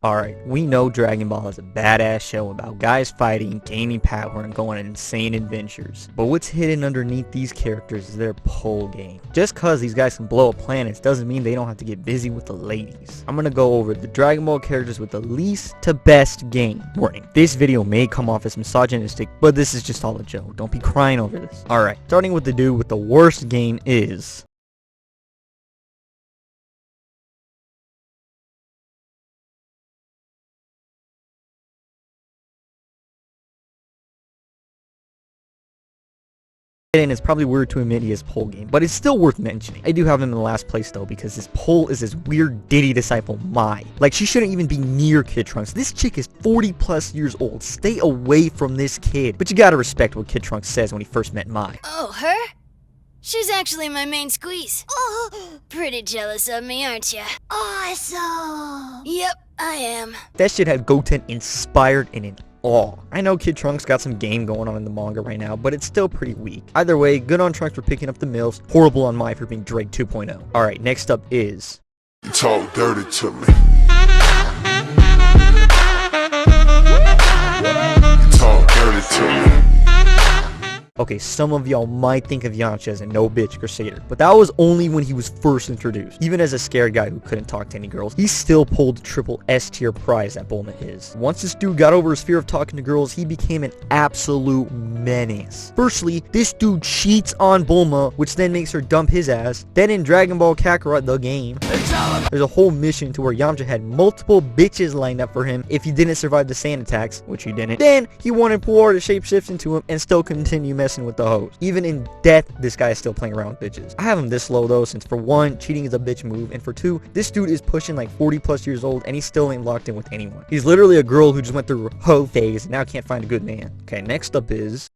Alright, we know Dragon Ball is a badass show about guys fighting, gaining power, and going on insane adventures. But what's hidden underneath these characters is their pole game. Just cause these guys can blow up planets doesn't mean they don't have to get busy with the ladies. I'm gonna go over the Dragon Ball characters with the least to best game. Warning, this video may come off as misogynistic, but this is just all a joke. Don't be crying over this. Alright, starting with the dude with the worst game is... and it's probably weird to admit he has pole game, but it's still worth mentioning. I do have him in the last place though, because his pole is his weird Diddy disciple Mai. Like, she shouldn't even be near Kid Trunks. This chick is 40 plus years old. Stay away from this kid. But you gotta respect what Kid Trunks says when he first met Mai. Oh, her? She's actually my main squeeze. Oh, pretty jealous of me, aren't ya? Awesome. Yep, I am. That shit had Goten inspired and in awe. I know Kid Trunks got some game going on in the manga right now, but it's still pretty weak. Either way, good on Trunks for picking up the milfs, horrible on Mai for being Drake 2.0. Alright, next up is... You talk dirty to me. You talk dirty to me. Okay, some of y'all might think of Yamcha as a no-bitch crusader, but that was only when he was first introduced. Even as a scared guy who couldn't talk to any girls, he still pulled the triple S-tier prize that Bulma is. Once this dude got over his fear of talking to girls, he became an absolute menace. Firstly, this dude cheats on Bulma, which then makes her dump his ass. Then in Dragon Ball Kakarot, the game, there's a whole mission to where Yamcha had multiple bitches lined up for him if he didn't survive the sand attacks, which he didn't. Then he wanted Puar to shapeshift into him and still continue messing with the hoes. Even in death, this guy is still playing around with bitches. I have him this low though, since for one, cheating is a bitch move, and for two, this dude is pushing like 40 plus years old and he still ain't locked in with anyone. He's literally a girl who just went through a hoe phase and now can't find a good man. Okay, next up is...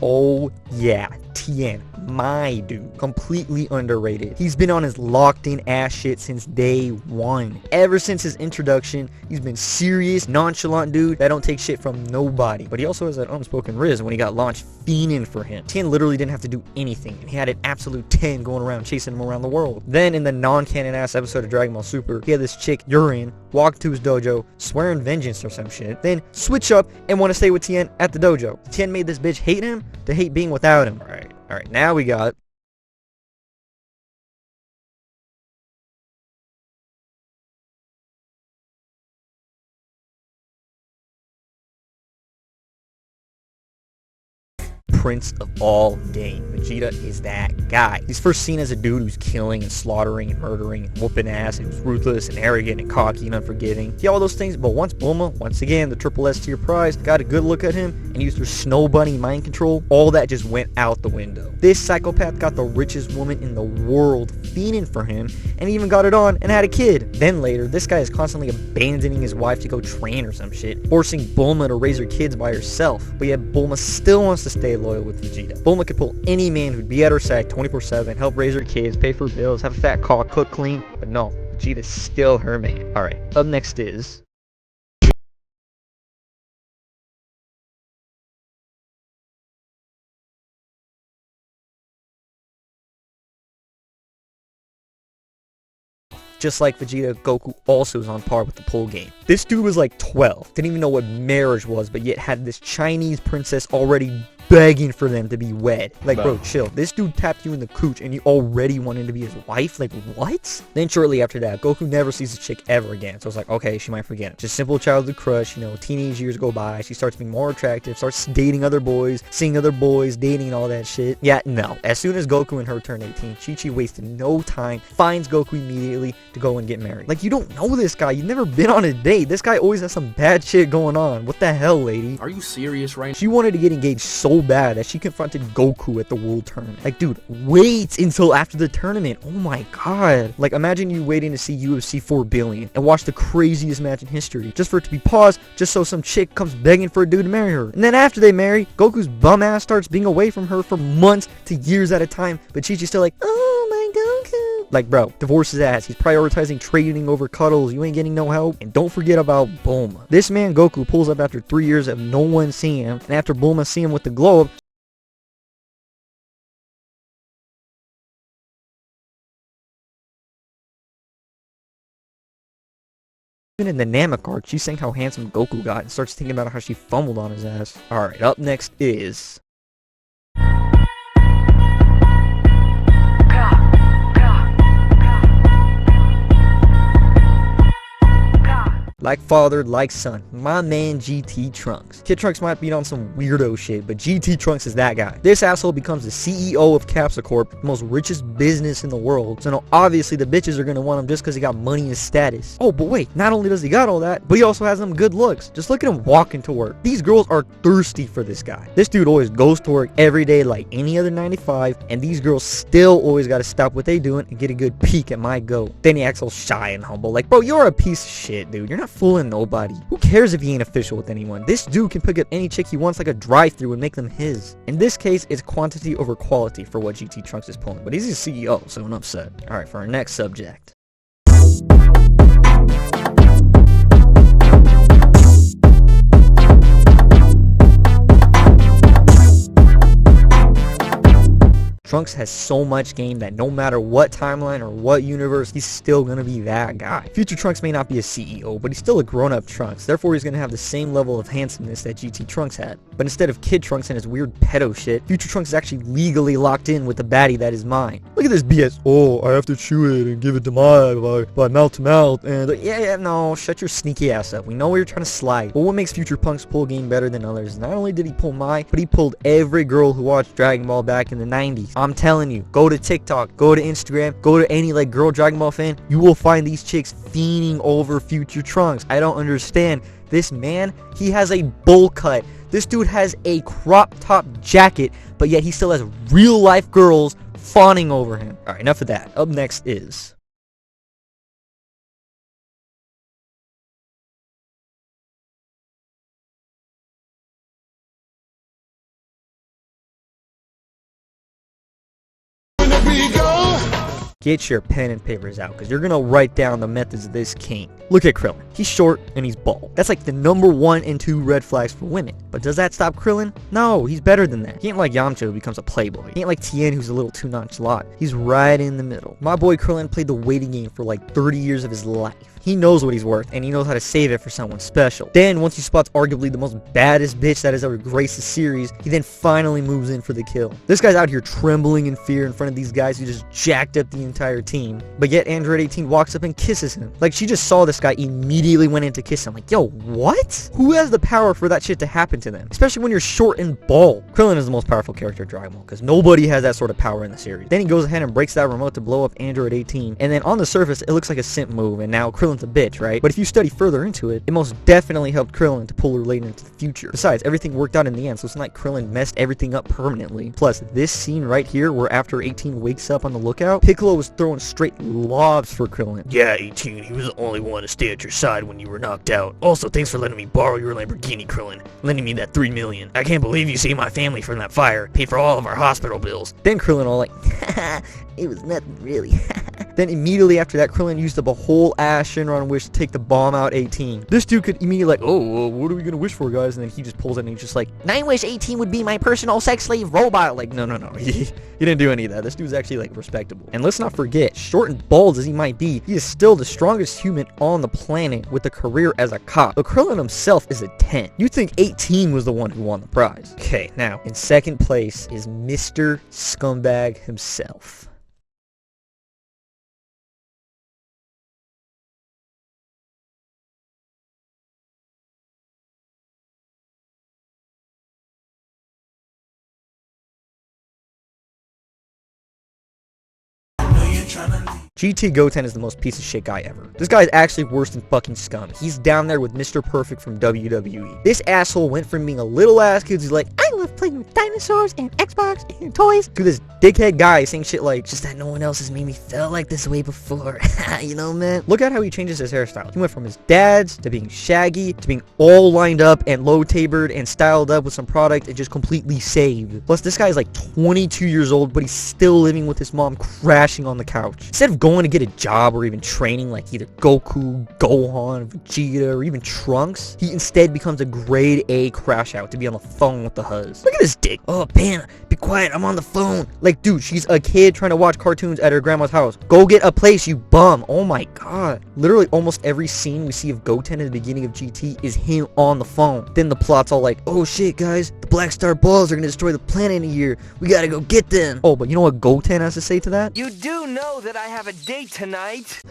oh yeah, Tien, my dude, completely underrated. He's been on his locked in ass shit since day one. Ever since his introduction, he's been serious, nonchalant dude that don't take shit from nobody. But he also has that unspoken Rizz when he got launched fiending for him. Tien literally didn't have to do anything, and he had an absolute 10 going around chasing him around the world. Then in the non-canon ass episode of Dragon Ball Super, he had this chick, Yurin, walk to his dojo, swearing vengeance or some shit, then switch up and want to stay with Tien at the dojo. Tien made this bitch hate him to hate being without him. Alright, now we got... Prince of all game. Vegeta is that guy. He's first seen as a dude who's killing and slaughtering and murdering and whooping ass and who's ruthless and arrogant and cocky and unforgiving. Yeah, all those things, but once Bulma, once again, the triple S tier prize, got a good look at him and used her Snow Bunny mind control, all that just went out the window. This psychopath got the richest woman in the world fiending for him and even got it on and had a kid. Then later, this guy is constantly abandoning his wife to go train or some shit, forcing Bulma to raise her kids by herself. But yet Bulma still wants to stay loyal with Vegeta. Bulma could pull any man who'd be at her side 24/7, help raise her kids, pay for bills, have a fat cock, cook clean, but no, Vegeta's still her man. Alright, up next is... just like Vegeta, Goku also is on par with the pole game. This dude was like 12, didn't even know what marriage was, but yet had this Chinese princess already begging for them to be wed. Like, bro, chill. This dude tapped you in the cooch and you already wanted to be his wife? Like, what? Then shortly after that, Goku never sees the chick ever again. So it's like, okay, she might forget him. Just simple childhood crush, you know, teenage years go by, she starts being more attractive, starts dating other boys, seeing other boys, dating and all that shit. Yeah, no. As soon as Goku and her turn 18, Chi-Chi wasted no time, finds Goku immediately to go and get married. Like, you don't know this guy. You've never been on a date. This guy always has some bad shit going on. What the hell, lady? Are you serious right now? She wanted to get engaged so bad that she confronted Goku at the World Tournament. Like, dude, wait until after the tournament. Oh my god. Like, imagine you waiting to see UFC 4 billion and watch the craziest match in history just for it to be paused just so some chick comes begging for a dude to marry her. And then after they marry, Goku's bum ass starts being away from her for months to years at a time, but Chi-Chi's still like, oh my Goku, Like, bro, divorce his ass. He's prioritizing trading over cuddles. You ain't getting no help. And don't forget about Bulma. This man Goku pulls up after 3 years of no one seeing him, and after Bulma see him with the glow up, even in the Namek arc, she's saying how handsome Goku got and starts thinking about how she fumbled on his ass. Alright, up next is... like father, like son, my man GT Trunks. Kid Trunks might be on some weirdo shit, but GT Trunks is that guy. This asshole becomes the CEO of Capsule Corp, the most richest business in the world. So now obviously the bitches are gonna want him just because he got money and status. Oh, but wait, not only does he got all that, but he also has them good looks. Just look at him walking to work. These girls are thirsty for this guy. This dude always goes to work every day like any other 95, and these girls still always gotta stop what they doing and get a good peek at my go. Then he acts all shy and humble, like, bro, you're a piece of shit, dude. You're not fooling nobody. Who cares if he ain't official with anyone? This dude can pick up any chick he wants like a drive-thru and make them his. In this case, it's quantity over quality for what GT Trunks is pulling, but he's a CEO, so I'm upset. Alright, for our next subject. Trunks has so much game that no matter what timeline or what universe, he's still gonna be that guy. Future Trunks may not be a CEO, but he's still a grown-up Trunks, therefore he's gonna have the same level of handsomeness that GT Trunks had. But instead of Kid Trunks and his weird pedo shit, Future Trunks is actually legally locked in with the baddie that is mine. Look at this BS. Oh, I have to chew it and give it to by mouth to mouth, and no, shut your sneaky ass up. We know where you're trying to slide. But what makes Future Punk's pull game better than others? Not only did he pull mine, but he pulled every girl who watched Dragon Ball back in the 90s. I'm telling you, go to TikTok, go to Instagram, go to any like girl Dragon Ball fan, you will find these chicks fiending over Future Trunks. I don't understand. This man, he has a bowl cut. This dude has a crop top jacket, but yet he still has real life girls fawning over him. Alright, enough of that. Up next is... get your pen and papers out, because you're gonna write down the methods of this king. Look at Krillin. He's short and he's bald. That's like the number 1 and 2 red flags for women. But does that stop Krillin? No, he's better than that. He ain't like Yamcha who becomes a playboy. He ain't like Tien who's a little too nonchalant. He's right in the middle. My boy Krillin played the waiting game for like 30 years of his life. He knows what he's worth, and he knows how to save it for someone special. Then, once he spots arguably the most baddest bitch that has ever graced the series, he then finally moves in for the kill. This guy's out here trembling in fear in front of these guys who just jacked up the entire team. But yet, Android 18 walks up and kisses him. Like, she just saw this guy, immediately went in to kiss him. Like, yo, what? Who has the power for that shit to happen to them? Especially when you're short and bald. Krillin is the most powerful character in Dragon Ball, because nobody has that sort of power in the series. Then he goes ahead and breaks that remote to blow up Android 18, and then on the surface, it looks like a simp move, and now Krillin's a bitch, right? But if you study further into it, it most definitely helped Krillin to pull her later into the future. Besides, everything worked out in the end, so it's not like Krillin messed everything up permanently. Plus, this scene right here, where after 18 wakes up on the lookout, Piccolo was throwing straight lobs for Krillin. Yeah, 18, he was the only one to stay at your side when you were knocked out. Also, thanks for letting me borrow your Lamborghini, Krillin. Lending me that $3 million. I can't believe you saved my family from that fire. Paid for all of our hospital bills. Then Krillin all like, it was nothing really. Then immediately after that, Krillin used up a whole ass Shenron wish to take the bomb out 18. This dude could immediately like, oh, what are we gonna wish for, guys? And then he just pulls it and he's just like, I wish 18 would be my personal sex slave robot. Like, no. He didn't do any of that. This dude's actually like respectable. And let's not forget, short and bald as he might be, he is still the strongest human on the planet with a career as a cop. But Krillin himself is a 10. You'd think 18 was the one who won the prize. Okay, now, in second place is Mr. Scumbag himself. GT Goten is the most piece of shit guy ever. This guy is actually worse than fucking scum. He's down there with Mr. Perfect from WWE. This asshole went from being a little ass kid who's like, I love playing with dinosaurs and Xbox and toys. To this dickhead guy saying shit like, just that no one else has made me feel like this way before. You know, man? Look at how he changes his hairstyle. He went from his dad's to being shaggy to being all lined up and low-tapered and styled up with some product and just completely saved. Plus, this guy is like 22 years old, but he's still living with his mom crashing on the couch. Instead of going to get a job or even training like either Goku, Gohan, Vegeta, or even Trunks, he instead becomes a grade A crash out to be on the phone with the huzz. Look at this dick. Oh, Pan, be quiet, I'm on the phone. Like, dude, she's a kid trying to watch cartoons at her grandma's house. Go get a place, you bum. Oh my god. Literally almost every scene we see of Goten at the beginning of GT is him on the phone. Then the plot's all like, oh shit, guys, the Black Star Balls are gonna destroy the planet in a year. We gotta go get them. Oh, but you know what Goten has to say to that? You do know that I have a date tonight.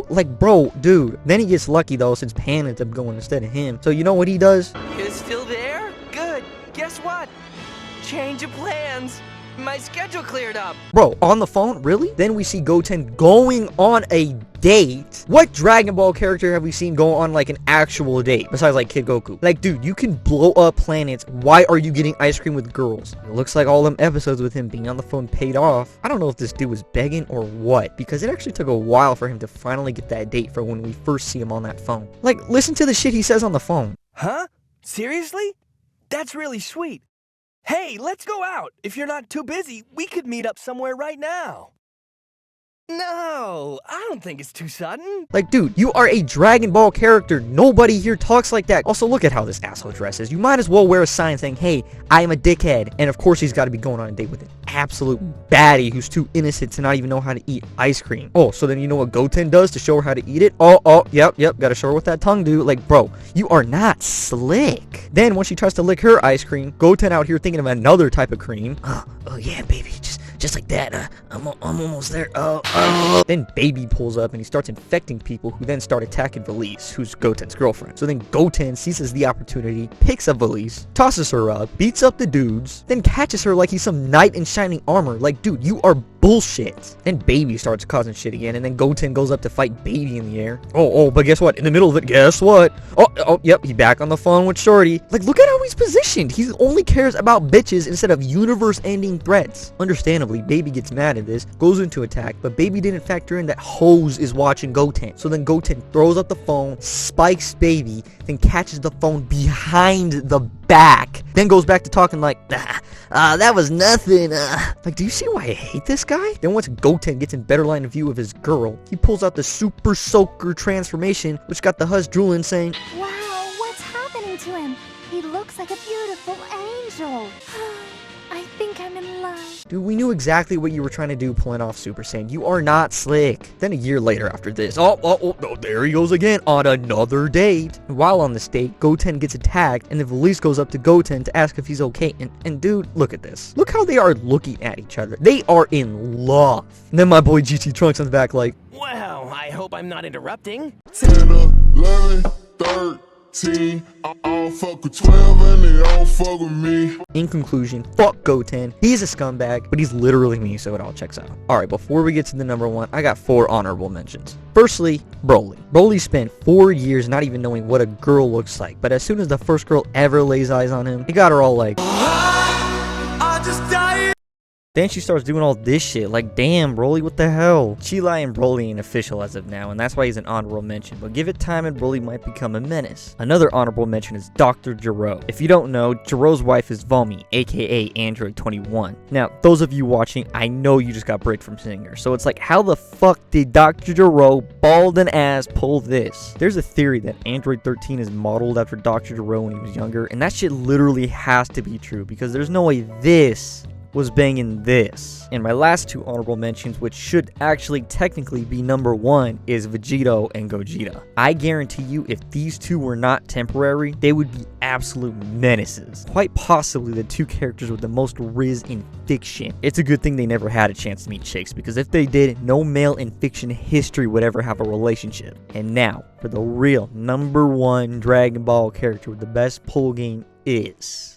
Like, bro, dude. Then he gets lucky though, since Pan ends up going instead of him. So you know what he does? You're still there? Good. Guess what? Change of plans. My schedule cleared up. Bro, on the phone? Really? Then we see Goten going on a date. What Dragon Ball character have we seen go on like an actual date besides like Kid Goku? Like, dude, you can blow up planets. Why are you getting ice cream with girls? It looks like all them episodes with him being on the phone paid off. I don't know if this dude was begging or what, because it actually took a while for him to finally get that date for when we first see him on that phone. Like, listen to the shit he says on the phone. Huh? Seriously? That's really sweet. Hey, let's go out. If you're not too busy, we could meet up somewhere right now. No, I don't think it's too sudden. Like, dude, you are a Dragon Ball character. Nobody here talks like that. Also, look at how this asshole dresses. You might as well wear a sign saying, hey, I am a dickhead. And of course, he's got to be going on a date with an absolute baddie who's too innocent to not even know how to eat ice cream. Oh, so then you know what Goten does to show her how to eat it? Yep, gotta show her what that tongue do. Like, bro, you are not slick. Then when she tries to lick her ice cream, Goten out here thinking of another type of cream. Oh yeah, baby, just like that. I'm almost there. Then Baby pulls up and he starts infecting people, who then start attacking Valise, who's Goten's girlfriend. So then Goten seizes the opportunity, picks up Valise, tosses her up, beats up the dudes, then catches her like he's some knight in shining armor. Like, dude, you are bullshit. Then Baby starts causing shit again, and then Goten goes up to fight Baby in the air. But guess what? In the middle of it, guess what? Yep, he's back on the phone with Shorty. Like, look at how he's positioned. He only cares about bitches instead of universe-ending threats. Understandably, Baby gets mad at this, goes into attack, but Baby didn't factor in that Hose is watching Goten. So then Goten throws up the phone, spikes Baby, then catches the phone behind the back, then goes back to talking like, that was nothing. Like, do you see why I hate this guy? Then once Goten gets in better line of view of his girl, he pulls out the Super Soaker transformation, which got the huzz drooling, saying, Wow, what's happening to him? He looks like a beautiful angel. I think I'm in love. dude, we knew exactly what you were trying to do pulling off Super Saiyan. You are not slick. Then a year later after this, there he goes again on another date. And while on this date, Goten gets attacked, and the police goes up to Goten to ask if he's okay. And dude, look at this. Look how they are looking at each other. They are in love. And then my boy GT Trunks on the back like, Well, I hope I'm not interrupting. 10, 11, 13. I don't fuck with 12 and they don't fuck with me. in conclusion, fuck Goten. He's a scumbag, but he's literally me, so it all checks out. Alright, before we get to the number one, I got 4 honorable mentions. Firstly, Broly. Broly spent 4 years not even knowing what a girl looks like, but as soon as the first girl ever lays eyes on him, he got her all like, I just died. then she starts doing all this shit, like, damn, Broly, what the hell? Chilai and Broly ain't official as of now, and that's why he's an honorable mention, but give it time and Broly might become a menace. Another honorable mention is Dr. Gero. If you don't know, Gero's wife is Vomi, aka Android 21. Now, those of you watching, I know you just got bricked from seeing her, so it's like, how the fuck did Dr. Gero, bald and ass, pull this? There's a theory that Android 13 is modeled after Dr. Gero when he was younger, and that shit literally has to be true, because there's no way this was banging this. And my last 2 honorable mentions, which should actually technically be number 1, is Vegito and Gogeta. I guarantee you, if these 2 were not temporary, they would be absolute menaces. Quite possibly the 2 characters with the most Rizz in fiction. It's a good thing they never had a chance to meet chicks, because if they did, no male in fiction history would ever have a relationship. And now, for the real number 1 Dragon Ball character with the best pull game is...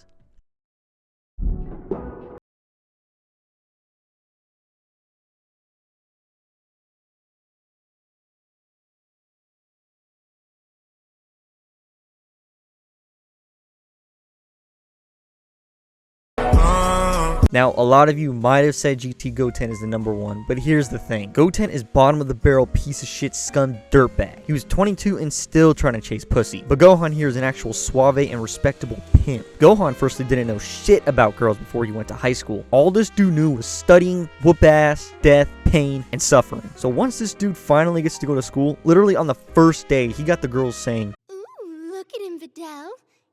Now, a lot of you might have said GT Goten is the number 1, but here's the thing. Goten is bottom of the barrel piece of shit scum dirtbag. He was 22 and still trying to chase pussy. But Gohan here is an actual suave and respectable pimp. Gohan firstly didn't know shit about girls before he went to high school. All this dude knew was studying, whoop ass, death, pain, and suffering. So once this dude finally gets to go to school, literally on the first day, he got the girls saying, Ooh, look at him, Videl.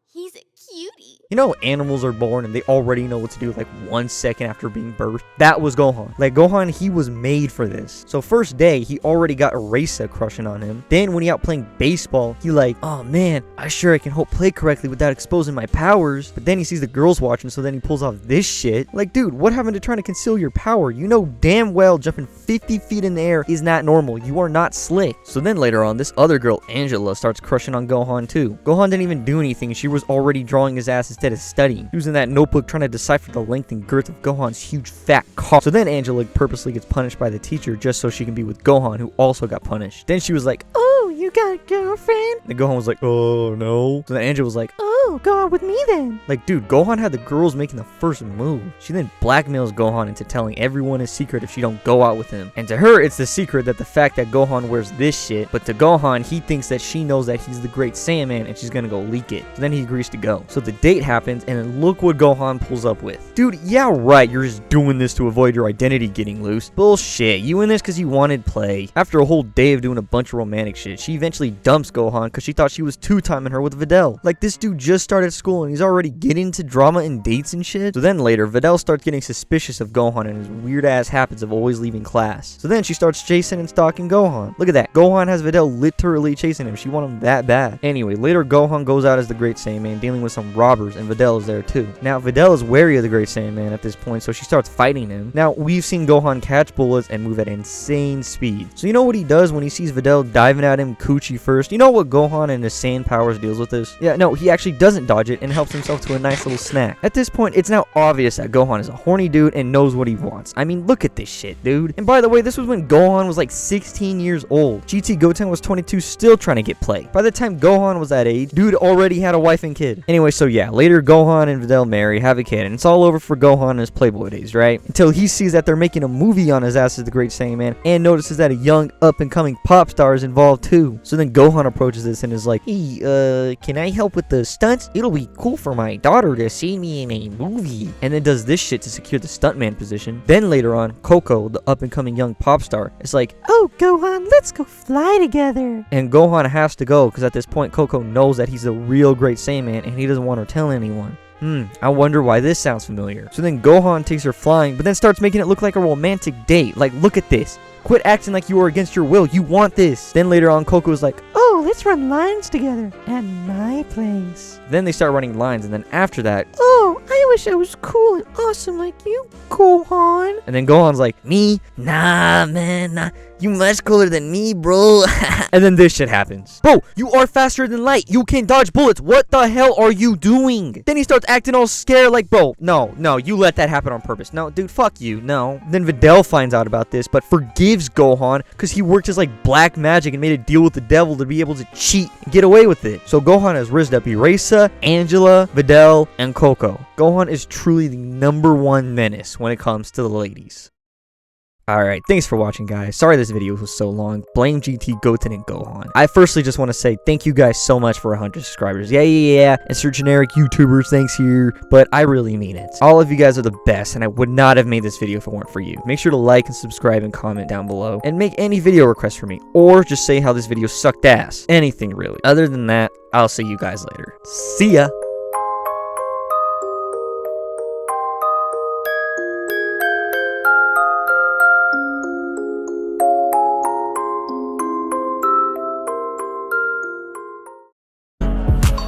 He's a cutie. you know, animals are born and they already know what to do like 1 second after being birthed. That was Gohan. Like, Gohan, he was made for this. So first day, he already got Erasa crushing on him. Then when he out playing baseball, he like, oh man, I can hope play correctly without exposing my powers. But then he sees the girls watching, so then he pulls off this shit. Like, dude, what happened to trying to conceal your power? You know damn well jumping 50 feet in the air is not normal. You are not slick. So then later on, this other girl, Angela, starts crushing on Gohan too. Gohan didn't even do anything. She was already drawing his ass instead of studying. He was in that notebook trying to decipher the length and girth of Gohan's huge fat cock. So then Angela purposely gets punished by the teacher just so she can be with Gohan, who also got punished. Then she was like, oh, you got a girlfriend? And Gohan was like, oh no. So then Angela was like, oh, go on with me then. Like, dude, Gohan had the girls making the first move. She then blackmails Gohan into telling everyone his secret if she don't go out with him. And to her, it's the secret that the fact that Gohan wears this shit, but to Gohan, he thinks that she knows that he's the great Saiyaman and she's gonna go leak it. So then he agrees to go. So the date happens, and then look what Gohan pulls up with. Dude, yeah, right, you're just doing this to avoid your identity getting loose. Bullshit, you in this because you wanted play. After a whole day of doing a bunch of romantic shit, she eventually dumps Gohan because she thought she was two-timing her with Videl. Like, this dude just started school and he's already getting into drama and dates and shit. So then later, Videl starts getting suspicious of Gohan and his weird-ass habits of always leaving class. So then she starts chasing and stalking Gohan. Look at that, Gohan has Videl literally chasing him. She wants him that bad. Anyway, later Gohan goes out as the Great Saiyaman, dealing with some robbers, and Videl is there too. Now, Videl is wary of the Great Saiyaman at this point, so she starts fighting him. Now, we've seen Gohan catch bullets and move at insane speed. So you know what he does when he sees Videl diving at him coochie first? You know what Gohan and his Saiyan powers deals with this? Yeah, no, he actually doesn't dodge it and helps himself to a nice little snack. At this point, it's now obvious that Gohan is a horny dude and knows what he wants. I mean, look at this shit, dude. And by the way, this was when Gohan was like 16 years old. GT Goten was 22, still trying to get play. By the time Gohan was that age, dude already had a wife and kid. Anyway, so yeah, later Gohan and Videl marry, have a kid, and it's all over for Gohan and his Playboy days, right? Until he sees that they're making a movie on his ass as the Great Saiyaman, and notices that a young up-and-coming pop star is involved too. So then Gohan approaches this and is like, hey, can I help with the stunts? It'll be cool for my daughter to see me in a movie. And then does this shit to secure the stuntman position. Then later on, Coco, the up-and-coming young pop star, is like, oh, Gohan, let's go fly together. And Gohan has to go, because at this point, Coco knows that he's the real Great Saiyaman, and he doesn't want her telling anyone. I wonder why this sounds familiar. So then Gohan takes her flying, but then starts making it look like a romantic date. Like, look at this. Quit acting like you are against your will. You want this. Then later on, Coco is like, oh, let's run lines together at my place. Then they start running lines, and then after that, oh, I wish I was cool and awesome like you, Gohan. And then Gohan's like, me? Nah, man, nah. You much cooler than me, bro. And then this shit happens. Bro, you are faster than light. You can dodge bullets. What the hell are you doing? Then he starts acting all scared like, bro, no, you let that happen on purpose. No, dude, fuck you, no. Then Videl finds out about this, but forgives Gohan because he worked his like black magic and made a deal with the devil to be able to cheat and get away with it. So Gohan has rizzed up Erasa, Angela, Videl, and Coco. Gohan is truly the #1 menace when it comes to the ladies. Alright, thanks for watching, guys. Sorry this video was so long. Blame GT Goten and Gohan. I firstly just want to say thank you guys so much for 100 subscribers. Yeah. Insert generic YouTubers thanks here, but I really mean it. All of you guys are the best, and I would not have made this video if it weren't for you. Make sure to like and subscribe and comment down below, and make any video requests for me, or just say how this video sucked ass. Anything really. Other than that, I'll see you guys later. See ya!